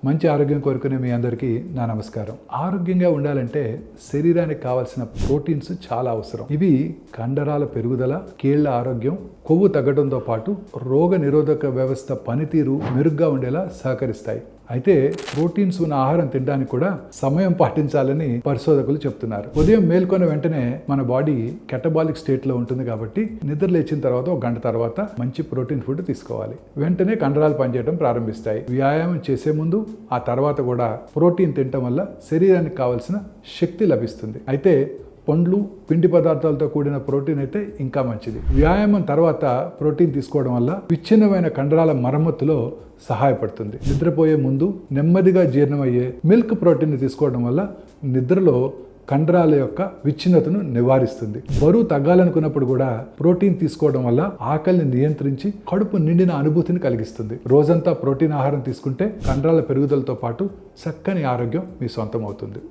మంచి ఆరోగ్యం కోరుకునే మీ అందరికీ నా నమస్కారం. ఆరోగ్యంగా ఉండాలంటే శరీరానికి కావాల్సిన ప్రోటీన్స్ చాలా అవసరం. ఇవి కండరాల పెరుగుదల, కీళ్ల ఆరోగ్యం, కొవ్వు తగ్గడంతో పాటు రోగ నిరోధక వ్యవస్థ పనితీరు మెరుగ్గా ఉండేలా సహకరిస్తాయి. అయితే ప్రోటీన్స్ ఉన్న ఆహారం తినడానికి కూడా సమయం పాటించాలని పరిశోధకులు చెప్తున్నారు. ఉదయం మేల్కొన్న వెంటనే మన బాడీ కెటబాలిక్ స్టేట్లో ఉంటుంది కాబట్టి నిద్ర లేచిన తర్వాత ఒక గంట తర్వాత మంచి ప్రోటీన్ ఫుడ్ తీసుకోవాలి. వెంటనే కండరాలు పనిచేయడం ప్రారంభిస్తాయి. వ్యాయామం చేసే ముందు ఆ తర్వాత కూడా ప్రోటీన్ తినటం వల్ల శరీరానికి కావాల్సిన శక్తి లభిస్తుంది. అయితే పండ్లు, పిండి పదార్థాలతో కూడిన ప్రోటీన్ అయితే ఇంకా మంచిది. వ్యాయామం తర్వాత ప్రోటీన్ తీసుకోవడం వల్ల విచ్ఛిన్నమైన కండరాల మరమ్మతులో సహాయపడుతుంది. నిద్రపోయే ముందు నెమ్మదిగా జీర్ణమయ్యే మిల్క్ ప్రోటీన్ తీసుకోవడం వల్ల నిద్రలో కండరాల యొక్క విచ్ఛిన్నతను నివారిస్తుంది. బరువు తగ్గాలనుకున్నప్పుడు కూడా ప్రోటీన్ తీసుకోవడం వల్ల ఆకలిని నియంత్రించి కడుపు నిండిన అనుభూతిని కలిగిస్తుంది. రోజంతా ప్రోటీన్ ఆహారం తీసుకుంటే కండరాల పెరుగుదలతో పాటు చక్కని ఆరోగ్యం మీ సొంతం అవుతుంది.